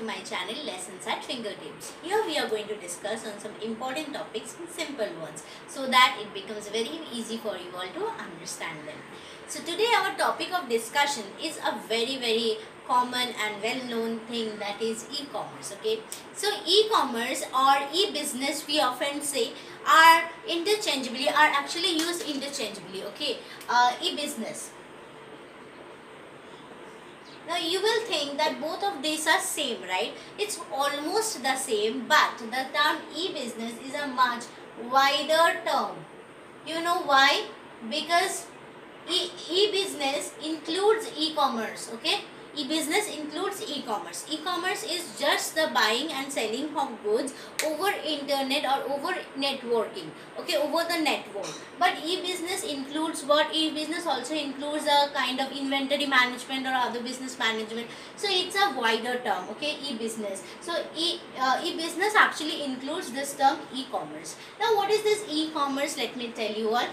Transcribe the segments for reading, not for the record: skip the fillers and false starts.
my channel Lessons at Fingertips. Here we are going to discuss on some important topics in simple words so that it becomes very easy for you all to understand them. So today our topic of discussion is a very common and well-known thing, that is e-commerce. Okay, so e-commerce or e-business, we often say, are actually used interchangeably. Okay, e-business. Now you will think that both of these are same, right? It's almost the same, but the term e-business is a much wider term. You know why? Because e-business includes e-commerce. Okay, e-business includes e-commerce. E-commerce is just the buying and selling of goods over internet or over networking, okay, over the network. But e-business includes what? E-business also includes a kind of inventory management or other business management. So it's a wider term, okay, e-business. So e-business actually includes this term e-commerce. Now what is this e-commerce? Let me tell you all.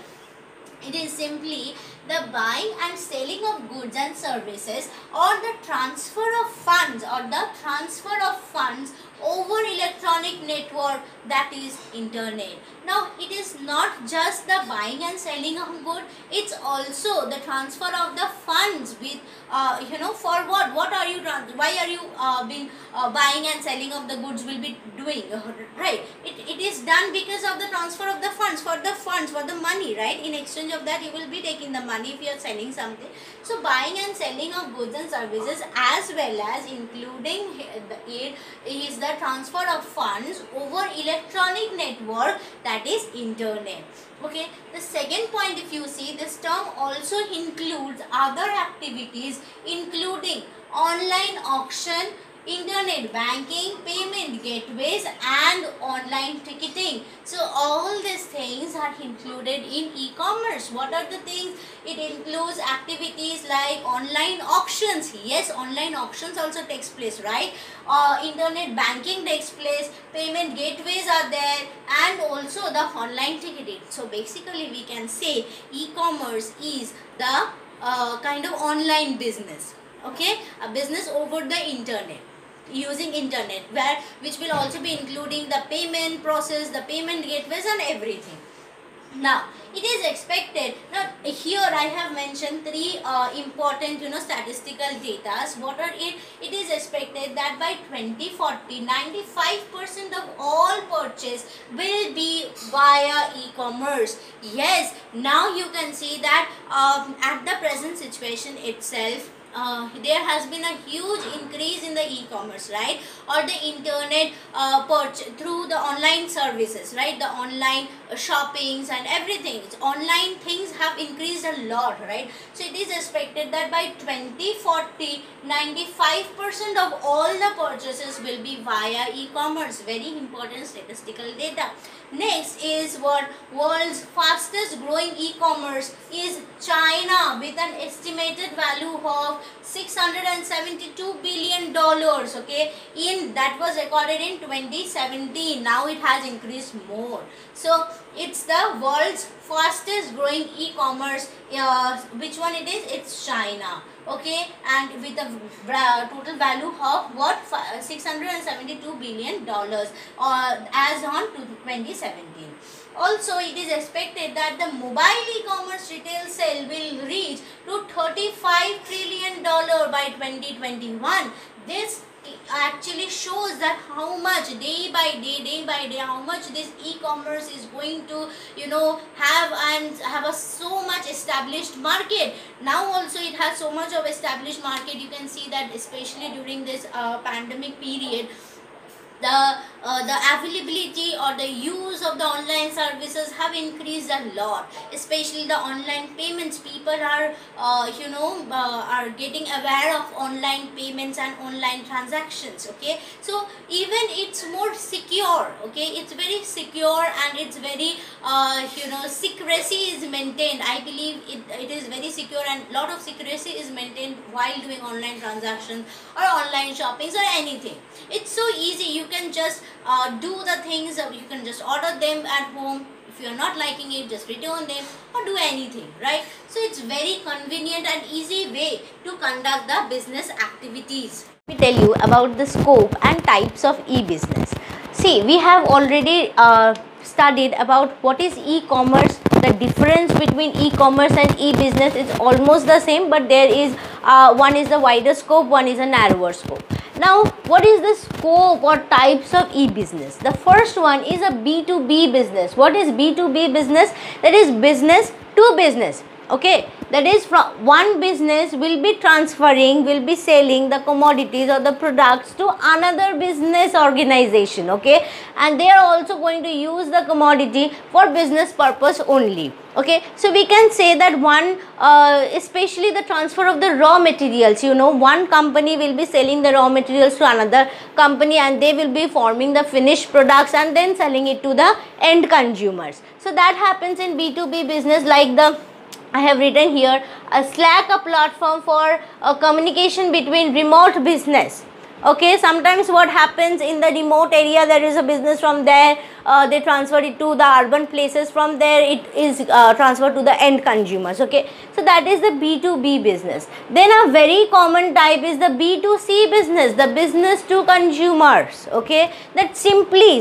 It is simply the buying and selling of goods and services, or the transfer of funds over electronic network, that is internet. Now it is not just the buying and selling of goods, it's also the transfer of the funds with for what are you, why are you buying and selling of the goods will be doing, right? It is done because of the transfer of the funds, for the money, right? In exchange of that you will be taking the money if you are selling something. So buying and selling of goods and services, as well as including it is the transfer of funds over electronic network, that is internet. Okay, the second point, if you see, this term also includes other activities including online auction, internet banking, payment gateways and online ticketing. So all these things are included in e-commerce. What are the things? It includes activities like online auctions. Yes, online auctions also takes place, right? Internet banking takes place, payment gateways are there, and also the online ticketing. So basically we can say e-commerce is the kind of online business, okay, a business over the internet, using internet, which will also be including the payment process, the payment gateways and everything. Now it is expected, now here I have mentioned three important statistical data. What are it? It is expected that by 2040 95% of all purchase will be via e-commerce. Yes, now you can see that at the present situation itself, there has been a huge increase in the e-commerce, right, or the internet purchase through the online services, right, the online shoppings and everything. It's online things have increased a lot, right? So it is expected that by 2040 95% of all the purchases will be via e-commerce. Very important statistical data. Next is what? World's fastest growing e-commerce is China, with an estimated value of $672 billion. Okay, that was recorded in 2017. Now it has increased more. So it's the world's fastest growing e-commerce. Which one it is? It's China. Okay, and with a total value of what? $672 billion as on 2017. Also, it is expected that the mobile e-commerce retail sale will reach to $35 trillion by 2021. This actually shows that how much day by day how much this e-commerce is going to have a so much established market. Now also it has so much of established market. You can see that especially during this pandemic period, the availability or the use of the online services have increased a lot, especially the online payments. People are are getting aware of online payments and online transactions. Okay, so even it's more secure. Okay, it's very secure and it's very secrecy is maintained. I believe it is very secure and lot of secrecy is maintained while doing online transactions or online shoppings or anything. It's so easy. You can just do the things, you can just order them at home. If you are not liking it, just return them or do anything, right? So it's very convenient and easy way to conduct the business activities. me tell you about the scope and types of e-business. See, we have already studied about what is e-commerce. The difference between e-commerce and e-business is almost the same, but there is one is the wider scope, one is a narrower scope. Now, what is the scope or types of e-business? The first one is a B2B business. What is B2B business? That is business to business. Okay, that is from one business will be transferring, will be selling the commodities or the products to another business organization. Okay, and they are also going to use the commodity for business purpose only. Okay, so we can say that one especially the transfer of the raw materials, you know, one company will be selling the raw materials to another company and they will be forming the finished products and then selling it to the end consumers. So that happens in B2B business, like the I have written here a Slack, a platform for communication between remote business. Okay, sometimes what happens in the remote area, there is a business from there, they transfer it to the urban places, from there it is transferred to the end consumers. Okay, so that is the B2B business. Then a very common type is the B2C business, the business to consumers. Okay, that simply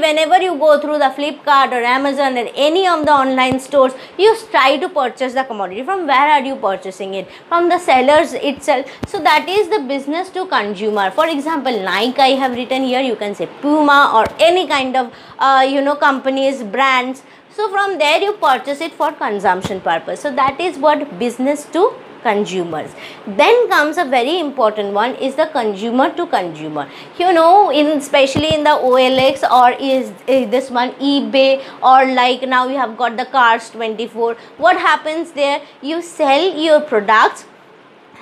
whenever you go through the Flipkart or Amazon or any of the online stores, you try to purchase the commodity. From where are you purchasing it? From the sellers itself. So that is the business to consumer. For example, Nike I have written here, you can say Puma or any kind of you know, companies, brands. So from there you purchase it for consumption purpose. So that is what business to consumers. Then comes a very important one, is the consumer to consumer. You know, in especially in the OLX or is this one eBay, or like now you have got the Cars24. What happens there? You sell your products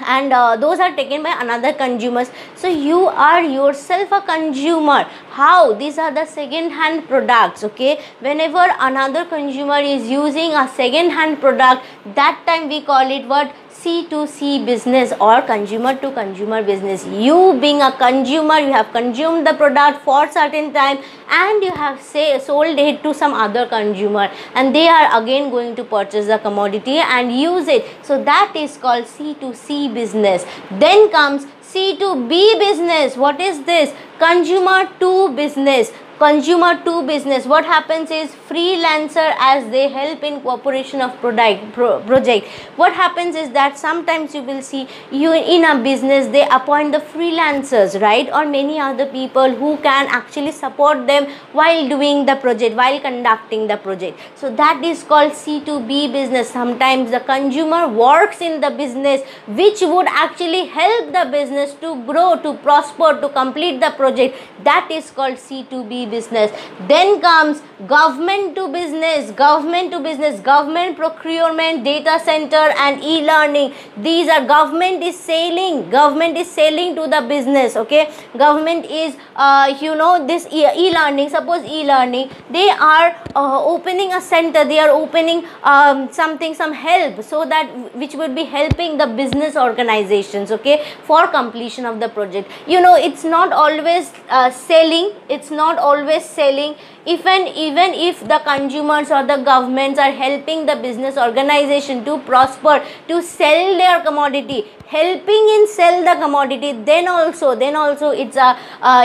and those are taken by another consumers. So you are yourself a consumer. How? These are the second hand products. Okay, whenever another consumer is using a second hand product, that time we call it what? C2C business or consumer to consumer business. You being a consumer, you have consumed the product for certain time and you have sold it to some other consumer and they are again going to purchase the commodity and use it. So that is called C2C business. Then comes C2B business. What is this? Consumer to business. Consumer to business. What happens is freelancer, as they help in cooperation of project. What happens is that sometimes you will see you in a business, they appoint the freelancers, right, or many other people who can actually support them while doing the project, while conducting the project. So that is called C2B business. Sometimes the consumer works in the business which would actually help the business to grow, to prosper, to complete the project. That is called C2B business. Then comes government to business. Government to business, government procurement, data center and e-learning. These are government is selling to the business. Okay, government is you know, this e-learning, suppose e-learning, they are opening a center, they are opening some help, so that which would be helping the business organizations, okay, for completion of the project. You know, it's not always selling, it's not always selling. Even if the consumers or the governments are helping the business organization to prosper, to sell their commodity, helping in sell the commodity, then also it's a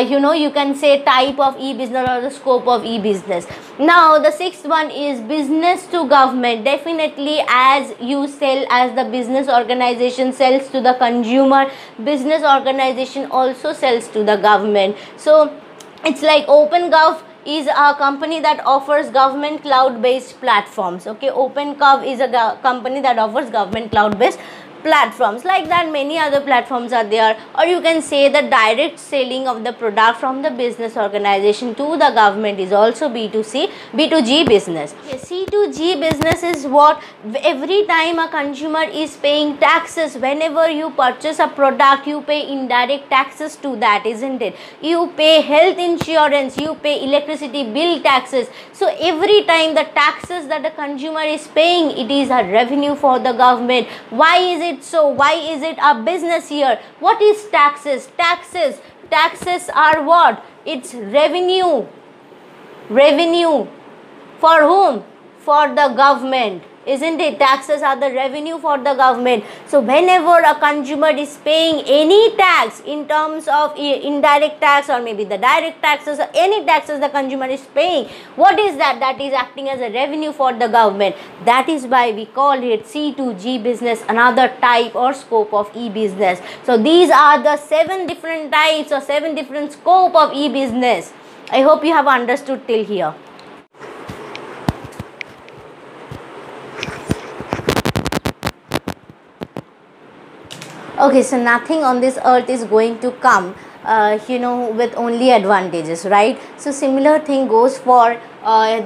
you know, you can say type of e-business or the scope of e-business. Now the sixth one is business to government. Definitely, as you sell, as the business organization sells to the consumer, business organization also sells to the government. So it's like OpenGov is a company that offers government cloud-based platforms. Okay, OpenGov is a company that offers government cloud-based platforms. Like that, many other platforms are there. Or you can say the direct selling of the product from the business organization to the government is also B2G business. C2G business is what? Every time a consumer is paying taxes, whenever you purchase a product, you pay indirect taxes to that, isn't it? You pay health insurance, you pay electricity bill taxes. So every time the taxes that the consumer is paying, it is a revenue for the government. Why is it so? Why is it a business here? What is taxes? Taxes are what? It's revenue. For whom? For the government. isn't it? Taxes are the revenue for the government. So whenever a consumer is paying any tax in terms of indirect tax or maybe the direct taxes or any taxes the consumer is paying, what is that? That is acting as a revenue for the government. That is why we call it C2G business, another type or scope of e-business. So these are the 7 different types or 7 different scope of e-business. I hope you have understood till here. Okay, so nothing on this earth is going to come with only advantages, right? So similar thing goes for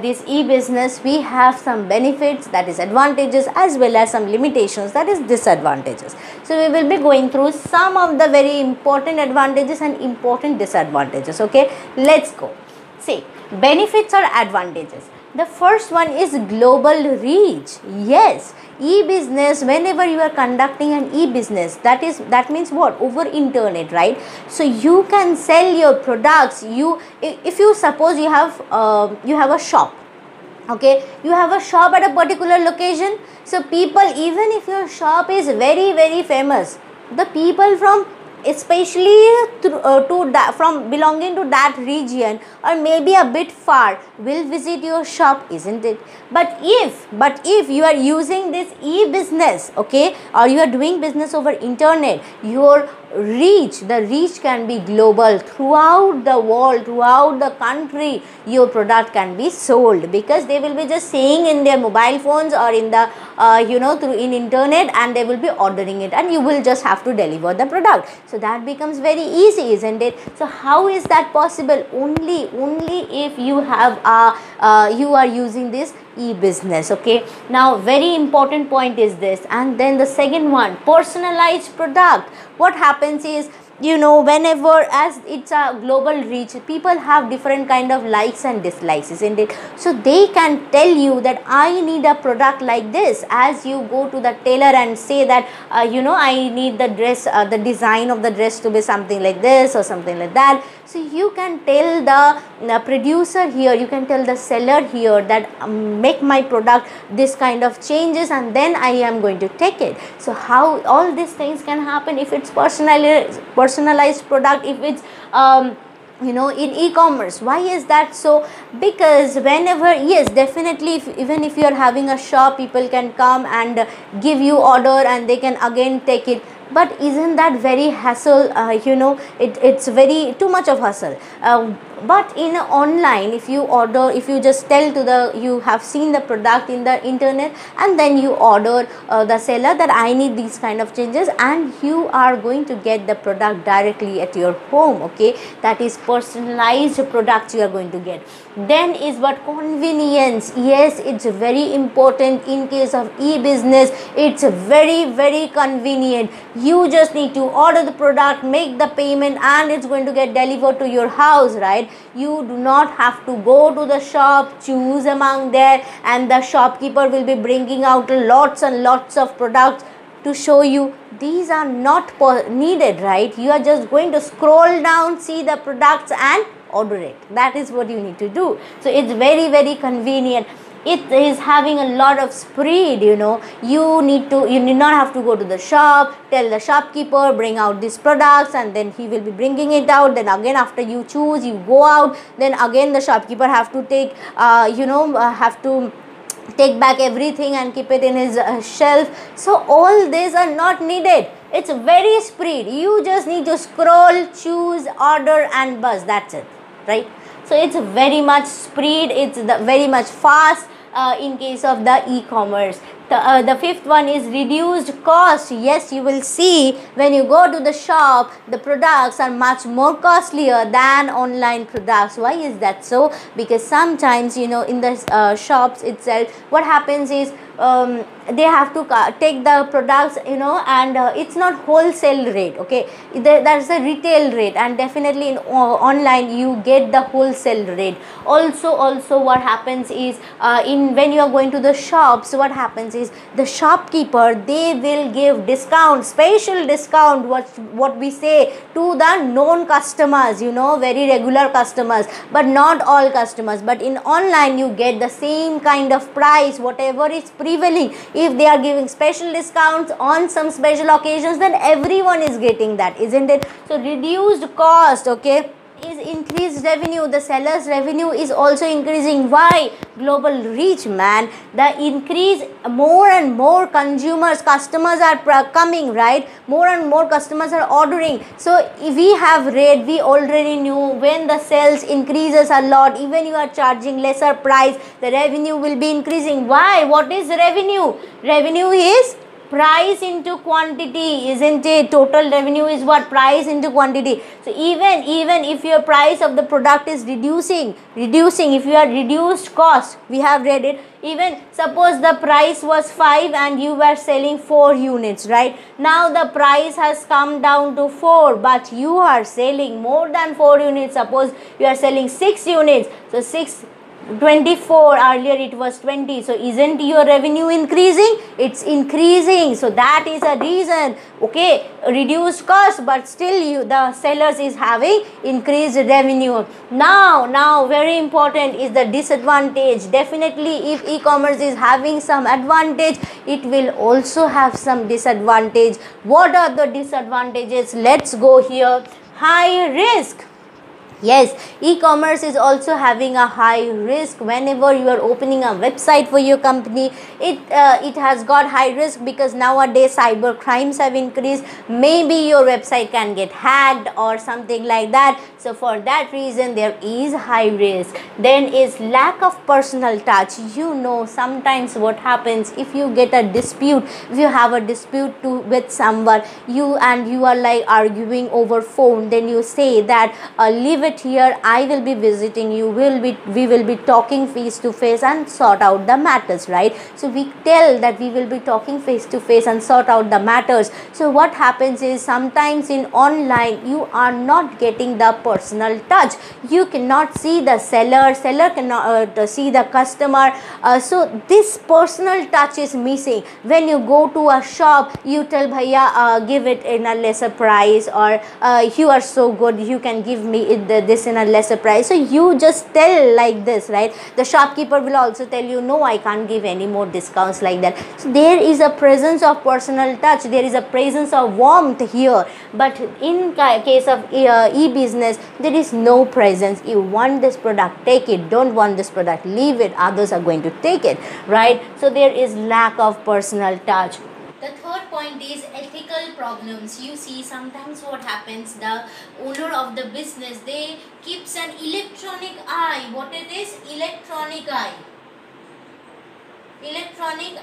this e-business. We have some benefits, that is advantages, as well as some limitations, that is disadvantages. So we will be going through some of the very important advantages and important disadvantages. Okay, let's go. See, benefits or advantages. The first one is global reach. Yes, e-business, whenever you are conducting an e-business, that means what? Over internet, right? So you can sell your products. If you suppose you have a shop, okay, you have a shop at a particular location. So people, even if your shop is very, very famous, the people from especially from belonging to that region or maybe a bit far will visit your shop, isn't it? But if you are using this e-business, okay, or you are doing business over internet, your the reach can be global. Throughout the world, throughout the country, your product can be sold, because they will be just saying in their mobile phones or in the in internet, and they will be ordering it, and you will just have to deliver the product. So that becomes very easy, isn't it? So how is that possible? Only if you have you are using this e-business. Okay, now very important point is this. And then the second one, personalized product. What happens is, whenever, as it's a global reach, people have different kind of likes and dislikes, isn't it? So they can tell you that I need a product like this. As you go to the tailor and say that I need the dress, the design of the dress to be something like this or something like that. So you can tell the producer here, you can tell the seller here that make my product this kind of changes, and then I am going to take it. So how all these things can happen if it's personalized product, if it's in e-commerce. Why is that so? Because whenever, yes, definitely, even if you are having a shop, people can come and give you order and they can again take it. But isn't that very hassle? It's very too much of hassle. But in online, if you order, if you just tell to you have seen the product in the internet, and then you order the seller that I need these kind of changes, and you are going to get the product directly at your home. Okay, that is personalized product you are going to get. Then is what? Convenience. Yes, it's very important in case of e-business. It's very, very convenient. You just need to order the product, make the payment, and it's going to get delivered to your house, right? You do not have to go to the shop, choose among there, and the shopkeeper will be bringing out lots and lots of products to show you. These are not needed, right? You are just going to scroll down, see the products and order it. That is what you need to do. So it's very, very convenient. It is having a lot of speed. You need not have to go to the shop, tell the shopkeeper bring out these products, and then he will be bringing it out. Then again, after you choose, you go out, then again the shopkeeper have to take take back everything and keep it in his shelf. So all these are not needed. It's very speed. You just need to scroll, choose, order, and buzz. That's it, right? So it's very much speed. It's very much fast in case of the e-commerce. The fifth one is reduced cost. Yes, you will see when you go to the shop, the products are much more costlier than online products. Why is that so? Because sometimes, in the shops itself, what happens is they have to take the products, and it's not wholesale rate. Okay, that's a retail rate, and definitely in online you get the wholesale rate. Also what happens is when you are going to the shops, what happens is the shopkeeper, they will give discount, special discount, what we say, to the known customers, very regular customers, but not all customers. But in online you get the same kind of price, whatever is prevailing. If they are giving special discounts on some special occasions, then everyone is getting that, isn't it? So reduced cost, okay, is increased revenue. The seller's revenue is also increasing. Why? Global reach, man. The increase, more and more customers are coming, right? More and more customers are ordering. So if we have read, we already knew, when the sales increases a lot, even you are charging lesser price, the revenue will be increasing. Why? What is revenue? Revenue is price into quantity, isn't it? Total revenue is what? Price into quantity. So even if your price of the product is reducing, if you are reduced cost, we have read it, even suppose the price was 5 and you were selling 4 units, right? Now the price has come down to 4, but you are selling more than 4 units. Suppose you are selling 6 units, so 6 24, earlier it was 20, so isn't your revenue increasing? It's increasing. So that is a reason, okay, reduced cost, but still the sellers is having increased revenue. Now very important is the disadvantage. Definitely, if e-commerce is having some advantage, it will also have some disadvantage. What are the disadvantages? Let's go here. High risk. Yes, e-commerce is also having a high risk. Whenever you are opening a website for your company, it has got high risk, because nowadays cyber crimes have increased. Maybe your website can get hacked or something like that. So for that reason, there is high risk. Then is lack of personal touch. Sometimes what happens, if you get a dispute, if you have a dispute with someone, you are like arguing over phone, then you say that leave it here, I will be visiting you, we will be talking face to face and sort out the matters, right? So we tell that we will be talking face to face and sort out the matters. So what happens is, sometimes in online you are not getting the personal touch. You cannot see the seller cannot see the customer. So this personal touch is missing. When you go to a shop, you tell bhaiya, give it in a lesser price, or you are so good, you can give me this in a lesser price. So you just tell like this, right? The shopkeeper will also tell you, no, I can't give any more discounts like that. So there is a presence of personal touch, there is a presence of warmth here. But in case of e-business, there is no presence. You want this product, take it. Don't want this product, leave it. Others are going to take it, right? So there is lack of personal touch. The third point is ethical problems. You see, sometimes what happens, the owner of the business, they keeps an electronic eye. What it is? Electronic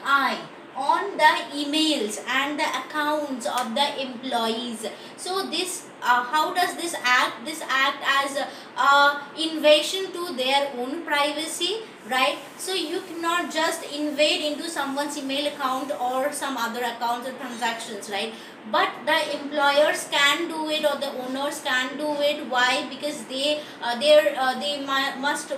eye on the emails and the accounts of the employees. So this how does this act? This act as invasion to their own privacy, right? So you cannot just invade into someone's email account or some other accounts or transactions, right? But the employers can do it, or the owners can do it. Why? Because they must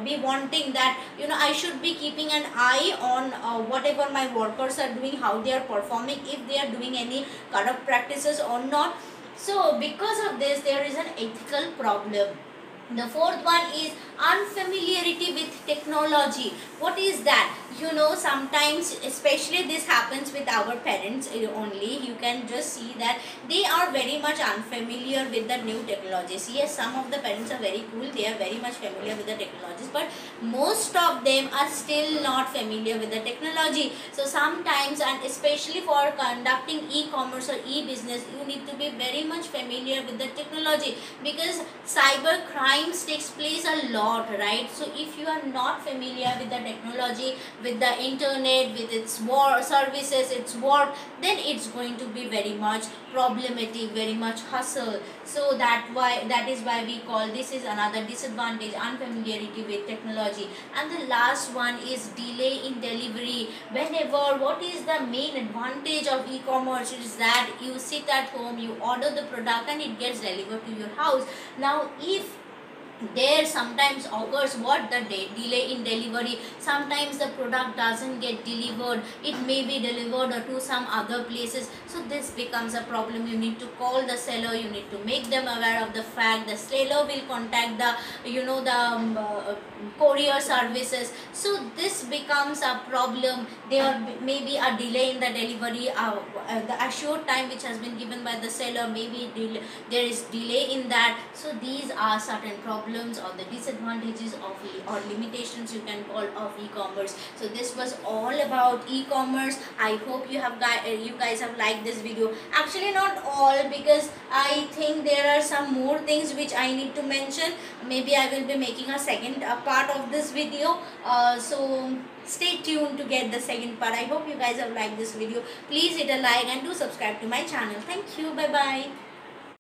be wanting that, I should be keeping an eye on whatever my workers are doing, how they are performing, if they are doing any corrupt practices or not. So because of this, there is an ethical problem. The fourth one is unfamiliarity with technology. What is that? Sometimes, especially this happens with our parents only, you can just see that they are very much unfamiliar with the new technologies. Yes, some of the parents are very cool, they are very much familiar with the technologies, but most of them are still not familiar with the technology. So sometimes, and especially for conducting e-commerce or e-business, you need to be very much familiar with the technology, because cyber crimes takes place a lot, right? So if you are not familiar with the technology, with the internet, with its services, its work, then it's going to be very much problematic, very much hustle. So that is why we call this is another disadvantage, unfamiliarity with technology. And the last one is delay in delivery. Whenever, what is the main advantage of e-commerce is that you sit at home, you order the product and it gets delivered to your house. Now if there sometimes occurs what the delay in delivery. Sometimes the product doesn't get delivered, it may be delivered to some other places, so this becomes a problem. You need to call the seller, you need to make them aware of the fact. The seller will contact the courier services, so this becomes a problem. There may be a delay in the delivery, the assured time which has been given by the seller, maybe there is delay in that. So these are certain problems or the disadvantages of or limitations you can call of e-commerce. So this was all about e-commerce. I hope you guys have liked this video. Actually not all, because I think there are some more things which I need to mention. Maybe I will be making a second part of this video, so stay tuned to get the second part. I hope you guys have liked this video. Please hit a like and do subscribe to my channel. Thank you. Bye bye.